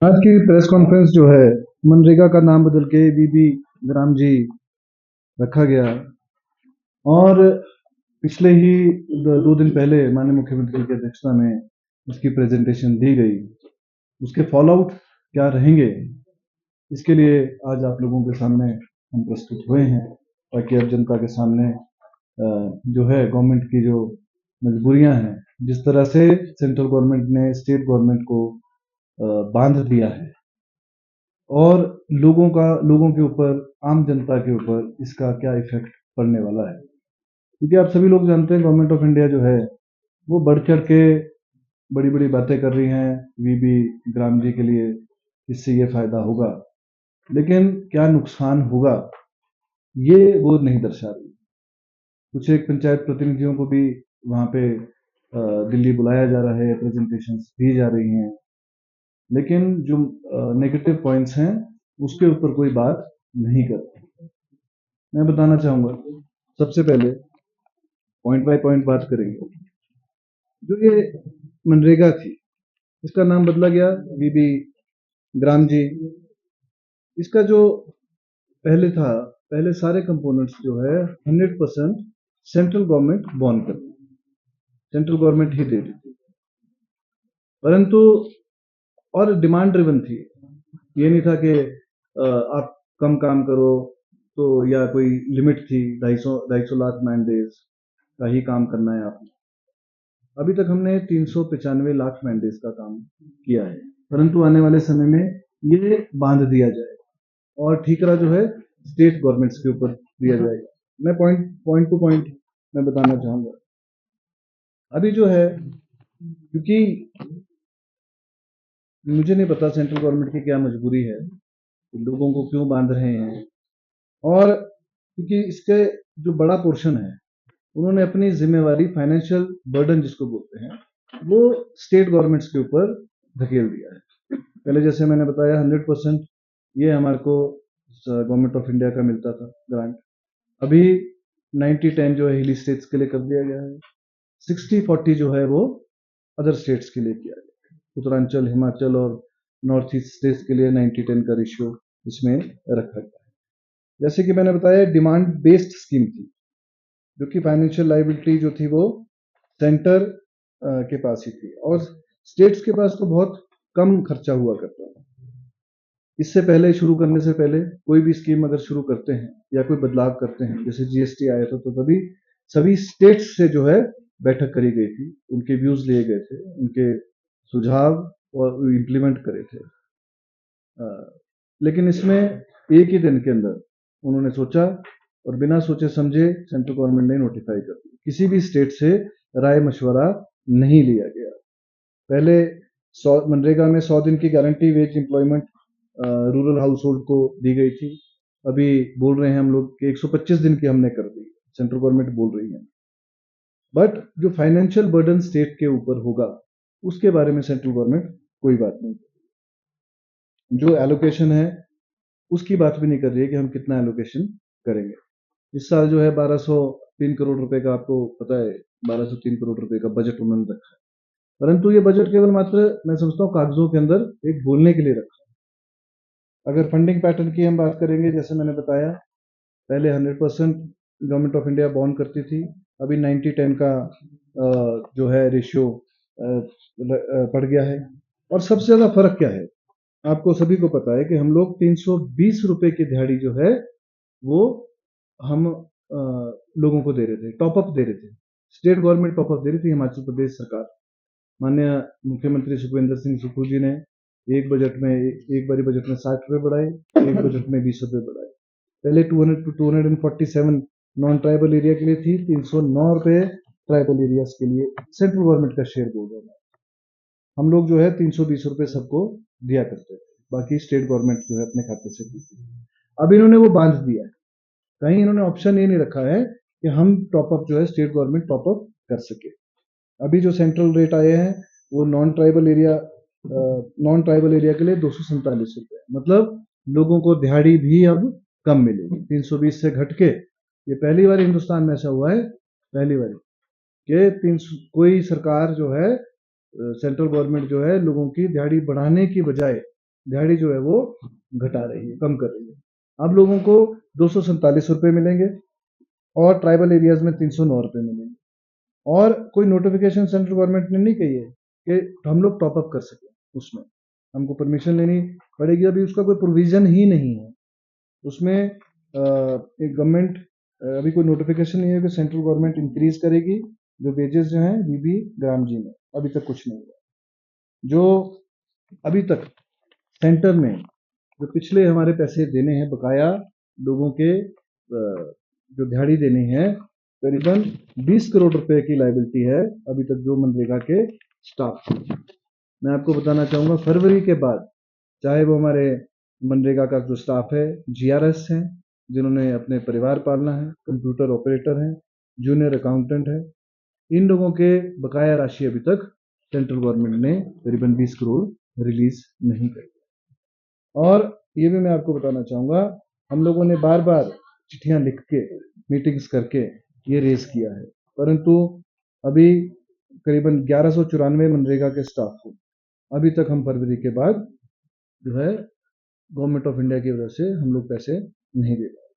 आज की press conference जो है मनरेगा का नाम बदल के वीबी ग्राम जी रखा गया और पिछले ही 2 दिन पहले माननीय मुख्यमंत्री की अध्यक्षता में उसकी प्रेजेंटेशन दी गई। उसके फॉलो आउट क्या रहेंगे, इसके लिए आज आप लोगों के सामने हम प्रस्तुत हुए हैं ताकि अब जनता के सामने जो है गवर्नमेंट की जो मजबूरियां हैं, जिस तरह से सेंट्रल गवर्नमेंट ने स्टेट गवर्नमेंट को बांध दिया है और लोगों के ऊपर, आम जनता के ऊपर इसका क्या इफेक्ट पड़ने वाला है। क्योंकि आप सभी लोग जानते हैं गवर्नमेंट ऑफ इंडिया जो है वो बढ़ चढ़ के बड़ी बड़ी बातें कर रही हैं वीबी ग्राम जी के लिए, इससे ये फायदा होगा, लेकिन क्या नुकसान होगा ये वो नहीं दर्शा रही। कुछ एक पंचायत प्रतिनिधियों को भी वहां पे दिल्ली बुलाया जा रहा है, प्रेजेंटेशन दी जा रही हैं, लेकिन जो नेगेटिव पॉइंट्स हैं उसके ऊपर कोई बात नहीं करती। मैं बताना चाहूंगा, सबसे पहले पॉइंट बाय पॉइंट बात करेंगे। जो ये मनरेगा थी, इसका नाम बदला गया वीबी ग्राम जी। इसका जो पहले था, पहले सारे कंपोनेंट्स जो है 100% सेंट्रल गवर्नमेंट बॉर्न करती, सेंट्रल गवर्नमेंट ही दे रही थी, परंतु और डिमांड ड्रिवन थी। ये नहीं था कि आप कम काम करो तो, या कोई लिमिट थी 250 लाख मैन डेज का ही काम करना है आपने। अभी तक हमने 395 लाख मैन डेज का काम किया है, परंतु आने वाले समय में ये बांध दिया जाए और ठीकरा जो है स्टेट गवर्नमेंट्स के ऊपर दिया जाएगा। मैं पॉइंट पॉइंट टू पॉइंट मैं बताना चाहूंगा। अभी जो है, क्योंकि मुझे नहीं पता सेंट्रल गवर्नमेंट की क्या मजबूरी है, लोगों को क्यों बांध रहे हैं, और क्योंकि इसके जो बड़ा पोर्शन है उन्होंने अपनी जिम्मेवारी, फाइनेंशियल बर्डन जिसको बोलते हैं, वो स्टेट गवर्नमेंट्स के ऊपर धकेल दिया है। पहले जैसे मैंने बताया 100% ये हमारे को गवर्नमेंट ऑफ इंडिया का मिलता था ग्रांट, अभी 90-10 जो है हिली स्टेट्स के लिए कर दिया गया है, 60-40 जो है वो अदर स्टेट्स के लिए किया गया है। उत्तरांचल, हिमाचल और नॉर्थ ईस्ट स्टेट्स के लिए 90-10 का रेशियो इसमें रखा गया है। जैसे कि मैंने बताया डिमांड बेस्ड स्कीम थी, जो कि फाइनेंशियल लाइबिलिटी जो थी वो सेंटर के पास ही थी और स्टेट्स के पास तो बहुत कम खर्चा हुआ करता था। इससे पहले, शुरू करने से पहले कोई भी स्कीम अगर शुरू करते हैं या कोई बदलाव करते हैं, जैसे जीएसटी आया था तो तभी सभी स्टेट्स से जो है बैठक करी गई थी, उनके व्यूज लिए गए थे, उनके सुझाव और इम्प्लीमेंट करे थे। लेकिन इसमें एक ही दिन के अंदर उन्होंने सोचा और बिना सोचे समझे सेंट्रल गवर्नमेंट ने नोटिफाई कर दिया, किसी भी स्टेट से राय मशवरा नहीं लिया गया। पहले मनरेगा में 100 दिन की guarantee veg employment rural house hold को दी गई थी। अभी बोल रहे हैं हम लोग कि 125 दिन की हमने कर दी, सेंट्रल गवर्नमेंट बोल रही है। बट जो फाइनेंशियल बर्डन स्टेट के ऊपर होगा उसके बारे में सेंट्रल गवर्नमेंट कोई बात नहीं, जो एलोकेशन है उसकी बात भी नहीं कर रही है कि हम कितना एलोकेशन करेंगे। इस साल जो है 1203 करोड़ रुपए का, आपको पता है 1203 करोड़ रुपए का बजट उन्होंने रखा है, परंतु ये बजट केवल मात्र मैं समझता हूँ कागजों के अंदर एक बोलने के लिए रखा है। अगर फंडिंग पैटर्न की हम बात करेंगे, जैसे मैंने बताया पहले 100% गवर्नमेंट ऑफ इंडिया बॉन्ड करती थी, अभी 90-10 का जो है रेशियो पड़ गया है। और सबसे ज्यादा फर्क क्या है, आपको सभी को पता है कि हम लोग 320 रुपए की दिहाड़ी जो है वो हम लोगों को दे रहे थे, टॉप अप दे रहे थे। स्टेट गवर्नमेंट टॉप अप दे रही थी, हिमाचल प्रदेश सरकार, माननीय मुख्यमंत्री सुखविंदर सिंह सुक्खू जी ने एक बजट में, एक बारी बजट में 60 रुपए बढ़ाए, एक बजट में 20 रुपए बढ़ाए। पहले 247 नॉन ट्राइबल एरिया के लिए थी, 309 रुपए ट्राइबल एरियाज के लिए सेंट्रल गवर्नमेंट का शेयर बोल रहा था। हम लोग जो है 320 रुपए सबको दिया करते थे, बाकी स्टेट गवर्नमेंट जो है अपने खाते से दी थी। अब इन्होंने वो बांध दिया है, कहीं इन्होंने ऑप्शन ये नहीं रखा है कि हम टॉप अप जो है स्टेट गवर्नमेंट टॉप अप कर सके। अभी जो सेंट्रल रेट आए हैं वो नॉन ट्राइबल एरिया के लिए 247 रुपए, मतलब लोगों को दिहाड़ी भी अब कम मिलेगी, 320 से घट के। ये पहली बार हिंदुस्तान में ऐसा हुआ है, पहली बार कि कोई सरकार जो है, सेंट्रल गवर्नमेंट जो है लोगों की दिहाड़ी बढ़ाने की बजाय दिहाड़ी जो है वो घटा रही है, कम कर रही है। अब लोगों को 247 रुपये मिलेंगे और ट्राइबल एरियाज में 309 रुपये मिलेंगे। और कोई नोटिफिकेशन सेंट्रल गवर्नमेंट ने नहीं कही है कि हम लोग टॉप अप कर सकें, उसमें हमको परमिशन लेनी पड़ेगी। अभी उसका कोई प्रोविजन ही नहीं है उसमें। एक गवर्नमेंट अभी कोई नोटिफिकेशन नहीं है कि सेंट्रल गवर्नमेंट इंक्रीज करेगी जो वेजेस जो हैं बीबी ग्राम जी में, अभी तक कुछ नहीं हुआ। जो अभी तक सेंटर में जो पिछले हमारे पैसे देने हैं बकाया लोगों के, जो दिहाड़ी देनी है, करीबन 20 करोड़ रुपए की लाइबिलिटी है अभी तक जो मनरेगा के स्टाफ की। मैं आपको बताना चाहूँगा फरवरी के बाद चाहे वो हमारे मनरेगा का जो स्टाफ है, जीआरएस हैं जिन्होंने अपने परिवार पालना है, कंप्यूटर ऑपरेटर हैं, जूनियर अकाउंटेंट है, इन लोगों के बकाया राशि अभी तक सेंट्रल गवर्नमेंट ने करीबन 20 करोड़ रिलीज नहीं करी। और ये भी मैं आपको बताना चाहूँगा, हम लोगों ने बार बार चिट्ठियाँ लिख के मीटिंग्स करके ये रेज किया है, परंतु अभी करीबन 1194 मनरेगा के स्टाफ को अभी तक हम फरवरी के बाद जो है गवर्नमेंट ऑफ इंडिया की वजह से हम लोग पैसे नहीं दे पाए।